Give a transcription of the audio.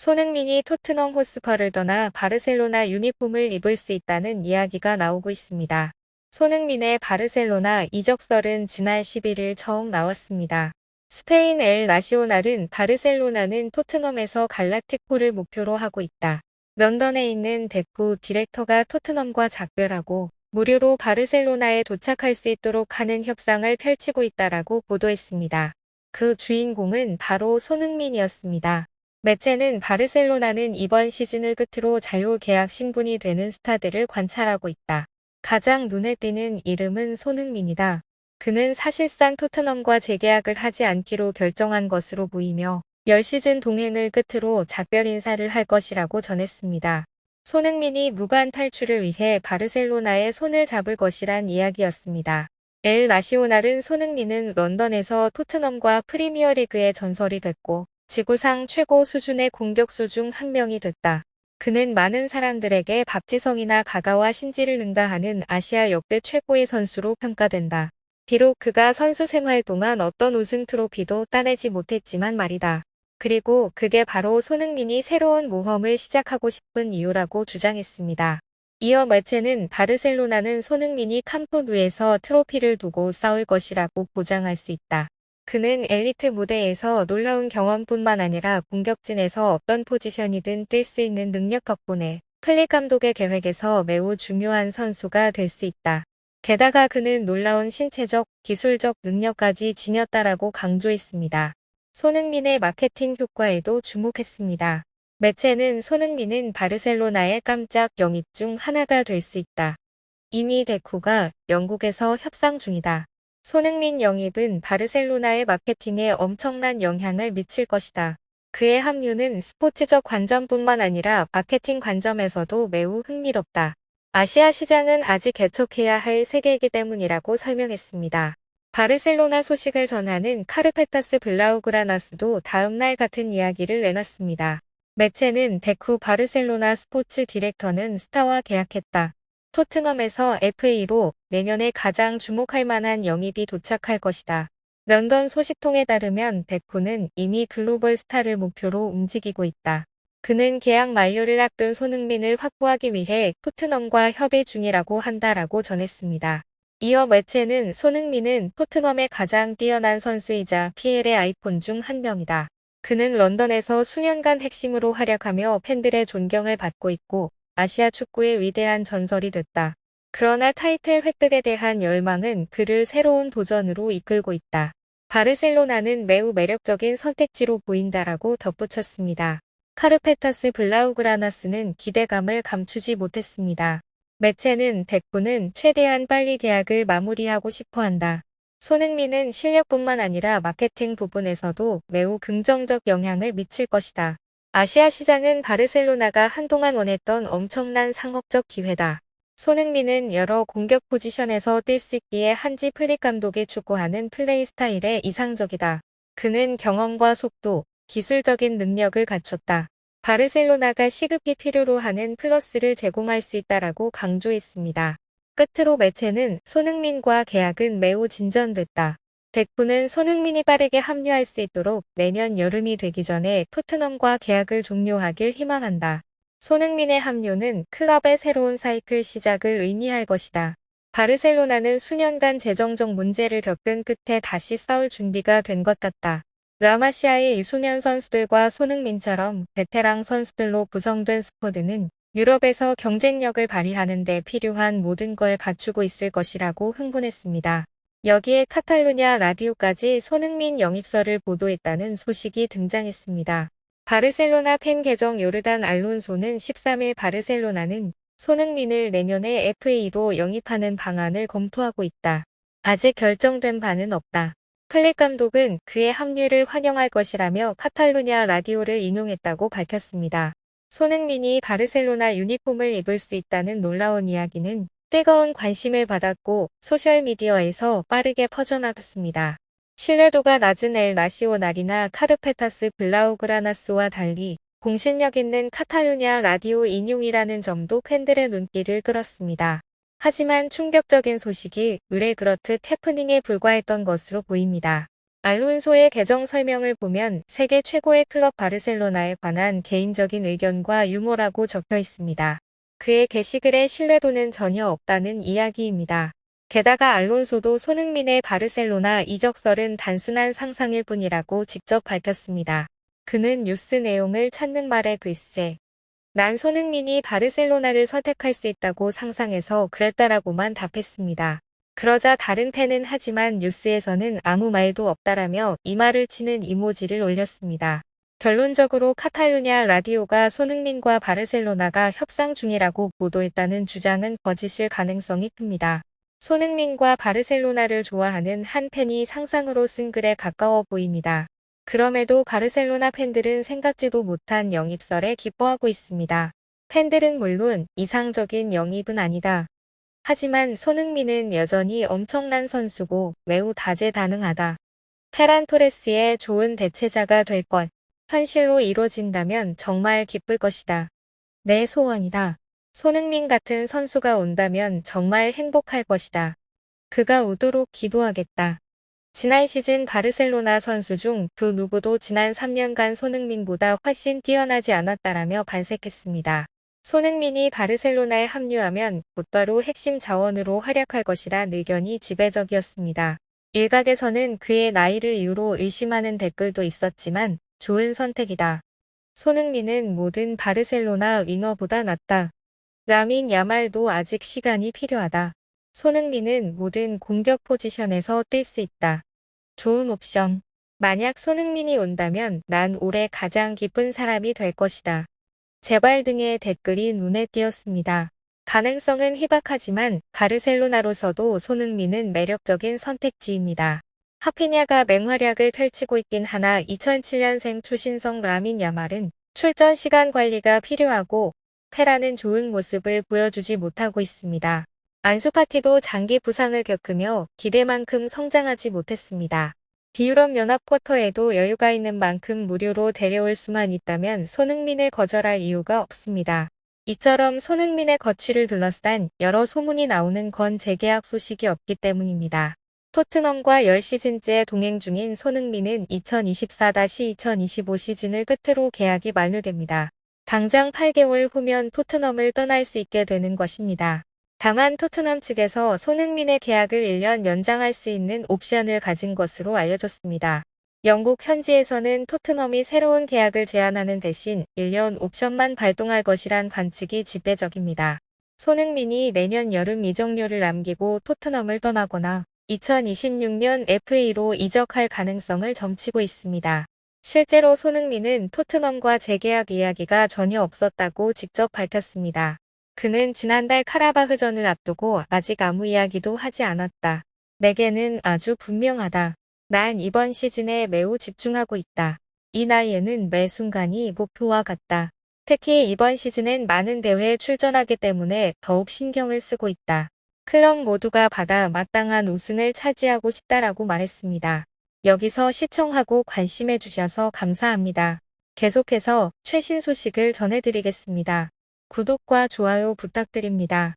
손흥민이 토트넘 호스퍼를 떠나 바르셀로나 유니폼을 입을 수 있다는 이야기가 나오고 있습니다. 손흥민의 바르셀로나 이적설은 지난 11일 처음 나왔습니다. 스페인 엘 나시오날은 바르셀로나는 토트넘에서 갈라티코를 목표로 하고 있다. 런던에 있는 데쿠 디렉터가 토트넘과 작별하고 무료로 바르셀로나에 도착할 수 있도록 하는 협상을 펼치고 있다라고 보도했습니다. 그 주인공은 바로 손흥민이었습니다. 매체는 바르셀로나는 이번 시즌을 끝으로 자유계약 신분이 되는 스타들을 관찰하고 있다. 가장 눈에 띄는 이름은 손흥민이다. 그는 사실상 토트넘과 재계약을 하지 않기로 결정한 것으로 보이며 10시즌 동행을 끝으로 작별 인사를 할 것이라고 전했습니다. 손흥민이 무관 탈출을 위해 바르셀로나에 손을 잡을 것이란 이야기였습니다. 엘 나시오날은 손흥민은 런던에서 토트넘과 프리미어리그의 전설이 됐고 지구상 최고 수준의 공격수 중 한 명이 됐다. 그는 많은 사람들에게 박지성이나 가가와 신지를 능가하는 아시아 역대 최고의 선수로 평가된다. 비록 그가 선수 생활 동안 어떤 우승 트로피도 따내지 못했지만 말이다. 그리고 그게 바로 손흥민이 새로운 모험을 시작하고 싶은 이유라고 주장했습니다. 이어 매체는 바르셀로나는 손흥민이 캄프누에서 트로피를 두고 싸울 것이라고 보장할 수 있다. 그는 엘리트 무대에서 놀라운 경험뿐만 아니라 공격진에서 어떤 포지션이든 뛸 수 있는 능력 덕분에 플릭 감독의 계획에서 매우 중요한 선수가 될 수 있다. 게다가 그는 놀라운 신체적, 기술적 능력까지 지녔다라고 강조했습니다. 손흥민의 마케팅 효과에도 주목했습니다. 매체는 손흥민은 바르셀로나의 깜짝 영입 중 하나가 될 수 있다. 이미 데쿠가 영국에서 협상 중이다. 손흥민 영입은 바르셀로나의 마케팅에 엄청난 영향을 미칠 것이다. 그의 합류는 스포츠적 관점뿐만 아니라 마케팅 관점에서도 매우 흥미롭다. 아시아 시장은 아직 개척해야 할 세계이기 때문이라고 설명했습니다. 바르셀로나 소식을 전하는 카르페타스 블라우그라나스도 다음날 같은 이야기를 내놨습니다. 매체는 데쿠 바르셀로나 스포츠 디렉터는 스타와 계약했다. 토트넘에서 FA로 내년에 가장 주목할 만한 영입이 도착할 것이다. 런던 소식통에 따르면 데쿠는 이미 글로벌 스타를 목표로 움직이고 있다. 그는 계약 만료를 앞둔 손흥민을 확보하기 위해 토트넘과 협의 중이라고 한다라고 전했습니다. 이어 매체는 손흥민은 토트넘의 가장 뛰어난 선수이자 PL의 아이콘 중 한 명이다. 그는 런던에서 수년간 핵심으로 활약하며 팬들의 존경을 받고 있고 아시아 축구의 위대한 전설이 됐다. 그러나 타이틀 획득에 대한 열망은 그를 새로운 도전으로 이끌고 있다. 바르셀로나는 매우 매력적인 선택지로 보인다라고 덧붙였습니다. 카르페타스 블라우그라나스는 기대감을 감추지 못했습니다. 매체는 데쿠는 최대한 빨리 계약을 마무리하고 싶어 한다. 손흥민은 실력뿐만 아니라 마케팅 부분에서도 매우 긍정적 영향을 미칠 것이다. 아시아 시장은 바르셀로나가 한동안 원했던 엄청난 상업적 기회다. 손흥민은 여러 공격 포지션에서 뛸 수 있기에 한지 플릭 감독이 추구하는 플레이 스타일에 이상적이다. 그는 경험과 속도, 기술적인 능력을 갖췄다. 바르셀로나가 시급히 필요로 하는 플러스를 제공할 수 있다라고 강조했습니다. 끝으로 매체는 손흥민과 계약은 매우 진전됐다. 데쿠는 손흥민이 빠르게 합류할 수 있도록 내년 여름이 되기 전에 토트넘과 계약을 종료하길 희망한다. 손흥민의 합류는 클럽의 새로운 사이클 시작을 의미할 것이다. 바르셀로나는 수년간 재정적 문제를 겪은 끝에 다시 싸울 준비가 된 것 같다. 라마시아의 유소년 선수들과 손흥민처럼 베테랑 선수들로 구성된 스쿼드는 유럽에서 경쟁력을 발휘하는 데 필요한 모든 걸 갖추고 있을 것이라고 흥분했습니다. 여기에 카탈루냐 라디오까지 손흥민 영입설을 보도했다는 소식이 등장했습니다. 바르셀로나 팬 계정 요르단 알론소는 13일 바르셀로나는 손흥민을 내년에 FA로 영입하는 방안을 검토하고 있다. 아직 결정된 바는 없다. 플릭 감독은 그의 합류를 환영할 것이라며 카탈루냐 라디오를 인용했다고 밝혔습니다. 손흥민이 바르셀로나 유니폼을 입을 수 있다는 놀라운 이야기는 뜨거운 관심을 받았고 소셜미디어에서 빠르게 퍼져나갔습니다. 신뢰도가 낮은 엘 나시오날이나 카르페타스 블라우그라나스와 달리 공신력 있는 카탈루냐 라디오 인용이라는 점도 팬들의 눈길을 끌었습니다. 하지만 충격적인 소식이 의뢰 그렇듯 해프닝에 불과했던 것으로 보입니다. 알론소의 계정 설명을 보면 세계 최고의 클럽 바르셀로나에 관한 개인적인 의견과 유머라고 적혀 있습니다. 그의 게시글에 신뢰도는 전혀 없다는 이야기입니다. 게다가 알론소도 손흥민의 바르셀로나 이적설은 단순한 상상일 뿐이라고 직접 밝혔습니다. 그는 뉴스 내용을 찾는 말에 글쎄, 난 손흥민이 바르셀로나를 선택할 수 있다고 상상해서 그랬다라고만 답했습니다. 그러자 다른 팬은 하지만 뉴스에서는 아무 말도 없다라며 이 말을 치는 이모지를 올렸습니다. 결론적으로 카탈루냐 라디오가 손흥민과 바르셀로나가 협상 중이라고 보도했다는 주장은 거짓일 가능성이 큽니다. 손흥민과 바르셀로나를 좋아하는 한 팬이 상상으로 쓴 글에 가까워 보입니다. 그럼에도 바르셀로나 팬들은 생각지도 못한 영입설에 기뻐하고 있습니다. 팬들은 물론 이상적인 영입은 아니다. 하지만 손흥민은 여전히 엄청난 선수고 매우 다재다능하다. 페란 토레스의 좋은 대체자가 될 것. 현실로 이루어진다면 정말 기쁠 것이다. 내 소원이다. 손흥민 같은 선수가 온다면 정말 행복할 것이다. 그가 오도록 기도하겠다. 지난 시즌 바르셀로나 선수 중 그 누구도 지난 3년간 손흥민보다 훨씬 뛰어나지 않았다라며 반색했습니다. 손흥민이 바르셀로나에 합류하면 곧바로 핵심 자원으로 활약할 것이란 의견이 지배적이었습니다. 일각에서는 그의 나이를 이유로 의심하는 댓글도 있었지만 좋은 선택이다. 손흥민은 모든 바르셀로나 윙어보다 낫다. 라민 야말도 아직 시간이 필요하다. 손흥민은 모든 공격 포지션에서 뛸 수 있다. 좋은 옵션. 만약 손흥민이 온다면 난 올해 가장 기쁜 사람이 될 것이다. 제발 등의 댓글이 눈에 띄었습니다. 가능성은 희박하지만 바르셀로나로서도 손흥민은 매력적인 선택지입니다. 하피냐가 맹활약을 펼치고 있긴 하나 2007년생 초신성 라민 야말은 출전 시간 관리가 필요하고 페라는 좋은 모습을 보여주지 못하고 있습니다. 안수 파티도 장기 부상을 겪으며 기대만큼 성장하지 못했습니다. 비유럽 연합 쿼터에도 여유가 있는 만큼 무료로 데려올 수만 있다면 손흥민을 거절할 이유가 없습니다. 이처럼 손흥민의 거취를 둘러싼 여러 소문이 나오는 건 재계약 소식이 없기 때문입니다. 토트넘과 10시즌째 동행 중인 손흥민은 2024-2025 시즌을 끝으로 계약이 만료됩니다. 당장 8개월 후면 토트넘을 떠날 수 있게 되는 것입니다. 다만 토트넘 측에서 손흥민의 계약을 1년 연장할 수 있는 옵션을 가진 것으로 알려졌습니다. 영국 현지에서는 토트넘이 새로운 계약을 제안하는 대신 1년 옵션만 발동할 것이란 관측이 지배적입니다. 손흥민이 내년 여름 이적료를 남기고 토트넘을 떠나거나 2026년 FA로 이적할 가능성을 점치고 있습니다. 실제로 손흥민은 토트넘과 재계약 이야기가 전혀 없었다고 직접 밝혔습니다. 그는 지난달 카라바흐전을 앞두고 아직 아무 이야기도 하지 않았다. 내게는 아주 분명하다. 난 이번 시즌에 매우 집중하고 있다. 이 나이에는 매 순간이 목표와 같다. 특히 이번 시즌엔 많은 대회에 출전하기 때문에 더욱 신경을 쓰고 있다. 클럽 모두가 받아 마땅한 우승을 차지하고 싶다라고 말했습니다. 여기서 시청하고 관심해 주셔서 감사합니다. 계속해서 최신 소식을 전해드리겠습니다. 구독과 좋아요 부탁드립니다.